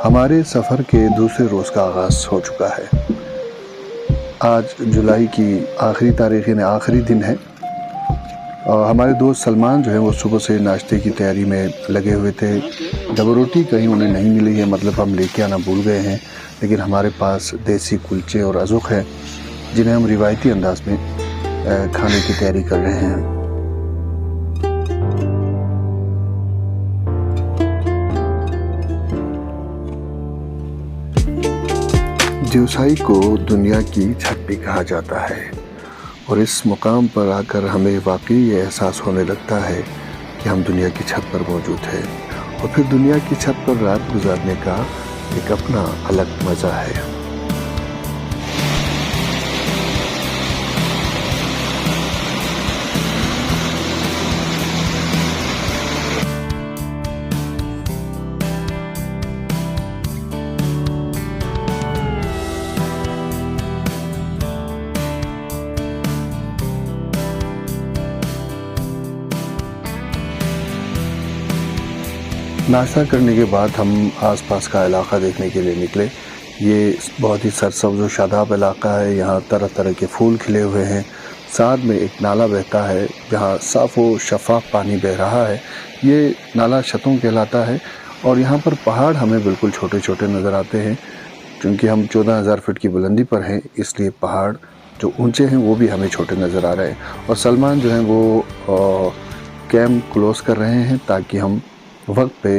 हमारे सफ़र के दूसरे रोज़ का आगाज़ हो चुका है। आज जुलाई की आखिरी तारीख़ यानी आखिरी दिन है। हमारे दोस्त सलमान जो है वो सुबह से नाश्ते की तैयारी में लगे हुए थे। जब रोटी कहीं उन्हें नहीं मिली है, मतलब हम लेके आना भूल गए हैं, लेकिन हमारे पास देसी कुलचे और अज़ुक़ है जिन्हें हम रिवायती अंदाज में खाने की तैयारी कर रहे हैं। देवसाई को दुनिया की छत भी कहा जाता है और इस मुकाम पर आकर हमें वाकई ये एहसास होने लगता है कि हम दुनिया की छत पर मौजूद हैं और फिर दुनिया की छत पर रात गुजारने का एक अपना अलग मज़ा है। नाश्ता करने के बाद हम आसपास का इलाका देखने के लिए निकले। ये बहुत ही सरसब्ज़ और शादाब इलाका है। यहाँ तरह तरह के फूल खिले हुए हैं। साथ में एक नाला बहता है जहाँ साफ़ व शफ़ाफ पानी बह रहा है। ये नाला शतों कहलाता है और यहाँ पर पहाड़ हमें बिल्कुल छोटे छोटे नज़र आते हैं। क्योंकि हम 14,000 फीट की बुलंदी पर हैं, इसलिए पहाड़ जो ऊंचे हैं वो भी हमें छोटे नज़र आ रहे हैं। और सलमान जो हैं वो कैम्प क्लोज़ कर रहे हैं ताकि हम वक्त पे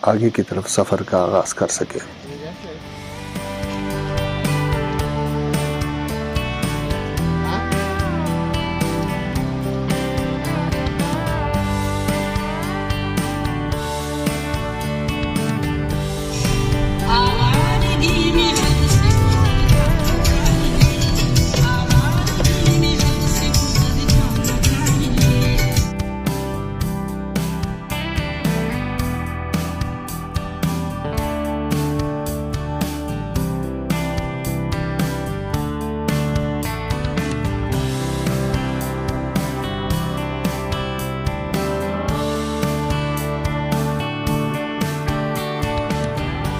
आगे की तरफ सफ़र का आगाज़ कर सकें।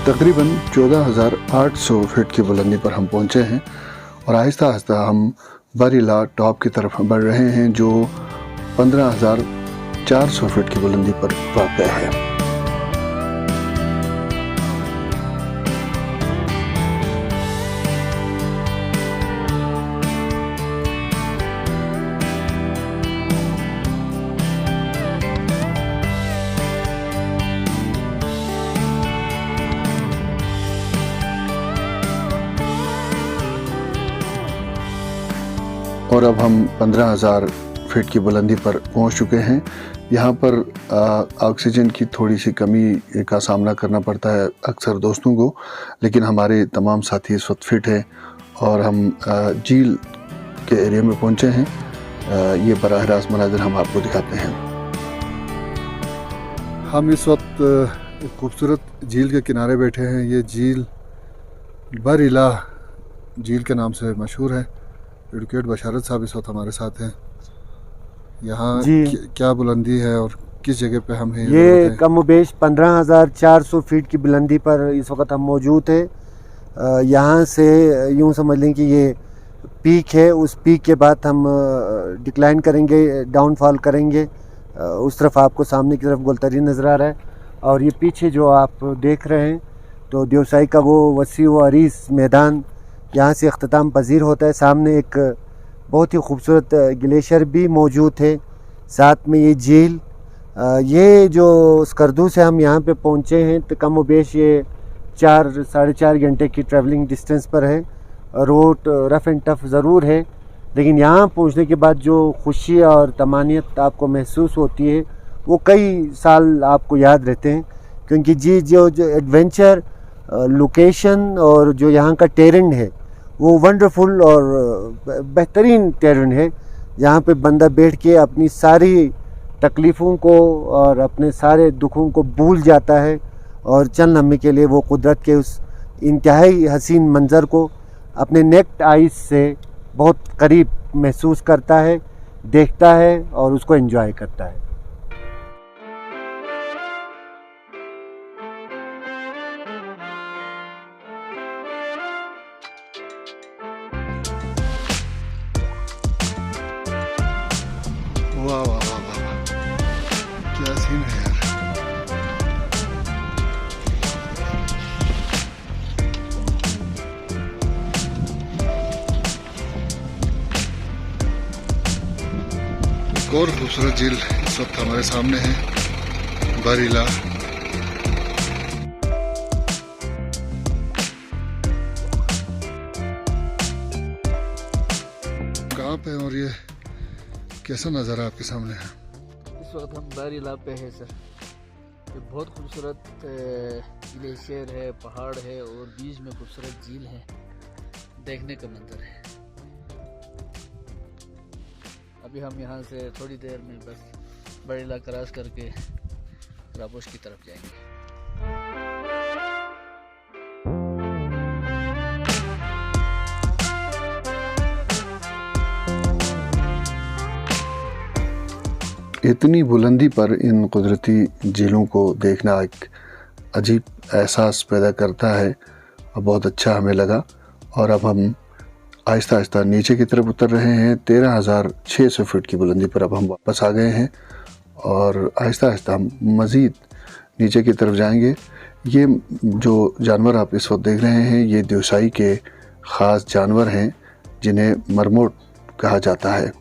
तकरीबन 14,800 फीट की बुलंदी पर हम पहुंचे हैं और आहिस्ता आहिस्ता हम बरीला टॉप की तरफ बढ़ रहे हैं जो 15,400 फीट की बुलंदी पर वाक़ है। और अब हम 15,000 फीट की बुलंदी पर पहुंच चुके हैं। यहाँ पर ऑक्सीजन की थोड़ी सी कमी का सामना करना पड़ता है अक्सर दोस्तों को, लेकिन हमारे तमाम साथी इस वक्त फिट हैं और हम झील के एरिया में पहुँचे हैं। ये बराह रास्त मनाज़िर हम आपको दिखाते हैं। हम इस वक्त एक खूबसूरत झील के किनारे बैठे हैं। ये झील बरीला झील के नाम से मशहूर है। एडवोकेट बशारत साहब इस वक्त हमारे साथ हैं। यहाँ क्या बुलंदी है और किस जगह पे हम हैं? ये कमोबेश 15,400 फीट की बुलंदी पर इस वक्त हम मौजूद हैं। यहाँ से यूँ समझ लें कि ये पीक है। उस पीक के बाद हम डिक्लाइन करेंगे, डाउनफॉल करेंगे। उस तरफ आपको सामने की तरफ गुलतरीन नज़र आ रहा है और ये पीछे जो आप देख रहे हैं तो देवसाई का वो वसी व अरीस मैदान यहाँ से अख्ताम पजीर होता है। सामने एक बहुत ही खूबसूरत ग्लेशियर भी मौजूद है, साथ में ये झील। ये जो स्कर्दू से हम यहाँ पे पहुँचे हैं तो कम व बेश ये 4-4.5 घंटे की ट्रैवलिंग डिस्टेंस पर है। रोड रफ़ एंड टफ ज़रूर है, लेकिन यहाँ पहुँचने के बाद जो खुशी और तमानियत आपको महसूस होती है वो कई साल आपको याद रहते हैं। क्योंकि जो एडवेंचर लोकेशन और जो यहाँ का टेरेन है वो वंडरफुल और बेहतरीन टेरेन है। यहाँ पे बंदा बैठ के अपनी सारी तकलीफ़ों को और अपने सारे दुखों को भूल जाता है और चंद लम्हे के लिए वो कुदरत के उस इंतहाई हसीन मंज़र को अपने नेक्ड आइज़ से बहुत करीब महसूस करता है, देखता है और उसको एंजॉय करता है। एक और खूबसूरत झील इस वक्त हमारे सामने है, बारीला। कहाँ पे और ये कैसा नज़ारा आपके सामने है? इस वक्त हम बारीला पे है सर। ये बहुत खूबसूरत ग्लेशियर है, पहाड़ है और बीच में खूबसूरत झील है, देखने का मंजर है। अभी हम यहाँ से थोड़ी देर में बस बारीला क्रॉस करके राबोश की तरफ जाएंगे। इतनी बुलंदी पर इन कुदरती झीलों को देखना एक अजीब एहसास पैदा करता है और बहुत अच्छा हमें लगा। और अब हम आहिस्ता आहिस्ता नीचे की तरफ उतर रहे हैं। 13,600 फीट की बुलंदी पर अब हम वापस आ गए हैं और आहिस्ता आहिस्ता हम मज़ीद नीचे की तरफ जाएंगे। ये जो जानवर आप इस वक्त देख रहे हैं, ये दिवसाई के ख़ास जानवर हैं जिन्हें मरमोट कहा जाता है।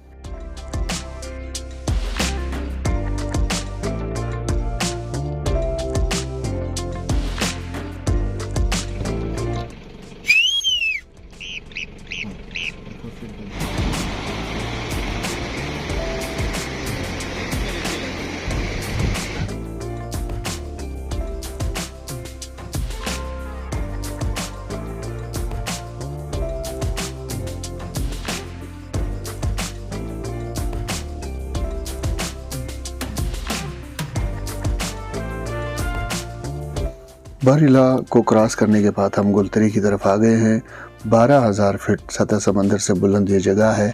बारीला को क्रॉस करने के बाद हम गुलतरी की तरफ आ गए हैं। 12,000 फीट सतह समंदर से बुलंद ये जगह है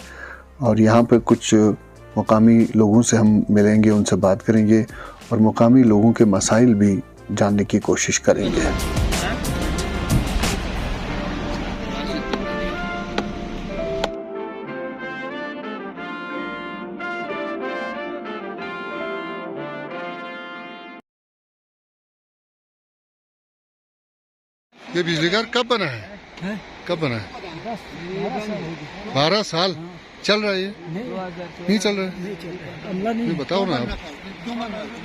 और यहाँ पे कुछ मुकामी लोगों से हम मिलेंगे, उनसे बात करेंगे और मुकामी लोगों के मसाइल भी जानने की कोशिश करेंगे। ये बिजली घर कब बना है? कब बना है? 12 साल चल रहा है? ये नहीं चल रहा है? नहीं बताओ ना आप।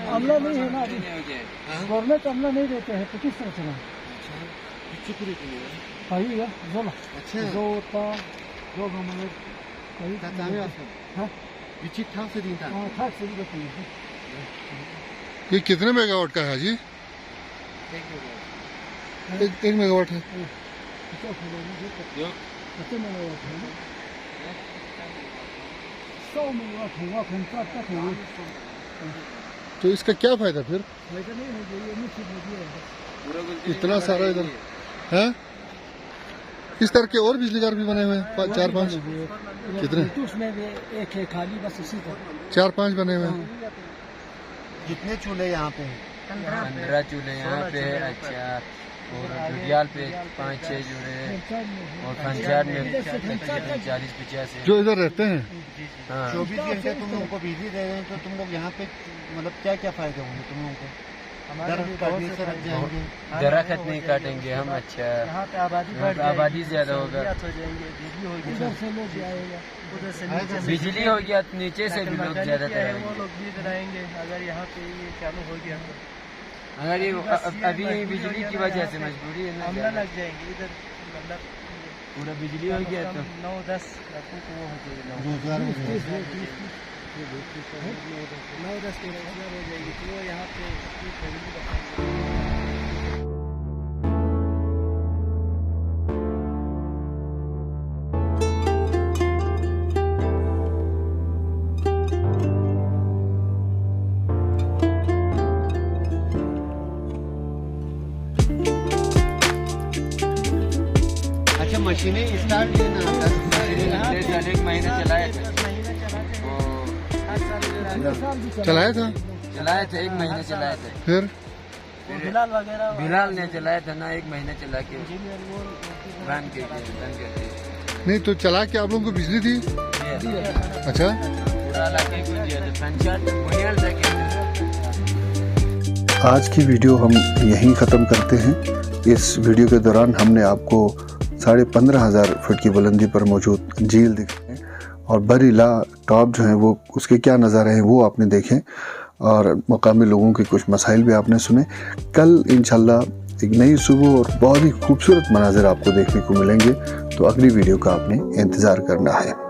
अमला नहीं है ना, गवर्नमेंट अमला नहीं देते हैं तो किस तरह चला? ये कितने मेगावाट का है जी? 1 मेगावाट है। तो इसका क्या फायदा फिर? इतना सारा इधर है। इस तरह के और बिजली घर भी बने हुए हैं 4-5? कितने? उसमें एक है खाली, बस उसी का 4-5 बने हुए हैं। कितने चूल्हे यहाँ पे हैं? 15 चूल्हे यहाँ पे है। अच्छा, और जुडियाल पे 5-6 जुड़े हैं और पंचायत में 40-50 जो इधर रहते हैं। हाँ। 24 घंटे तुम लोगों को बिजली दे रहे हैं तो तुम लोग यहाँ पे मतलब क्या क्या फायदे होंगे तुम लोगों को? दरख्त नहीं काटेंगे हम। अच्छा, यहाँ पे आबादी ज्यादा होगा, बिजली हो गया तो नीचे से भी लोग ज्यादातर आएंगे। अगर यहाँ पे ये चालू हो गया तो अगर ये अभी बिजली की वजह से मजबूरी है ना, लग जाएंगे इधर, मतलब पूरा बिजली हो गया तो 9-10 लाखों को वो हो जाएगा। 9-10 हो जाएगी तो यहाँ पे फैमिली बताएंगे। मशीनें स्टार्ट एक महीना चलाया था। चलाया था? चलाया था, 1 महीने चलाया था। फिर बिलाल ने चलाया था ना, 1 महीने चला के बंद कर दिया। नहीं तो चला के आप लोगों को बिजली दी? अच्छा, पूरा इलाके को दिया था, पंचायत बुनियाद तक। आज की वीडियो हम यहीं ख़त्म करते हैं। इस वीडियो के दौरान हमने आपको 15,500 फीट की बुलंदी पर मौजूद झील दिखाई और बारीला टॉप जो हैं वो उसके क्या नज़ारे हैं वो आपने देखें और मकामी लोगों के कुछ मसाइल भी आपने सुने। कल इंशाल्लाह एक नई सुबह और बहुत ही खूबसूरत मनाज़िर आपको देखने को मिलेंगे, तो अगली वीडियो का आपने इंतज़ार करना है।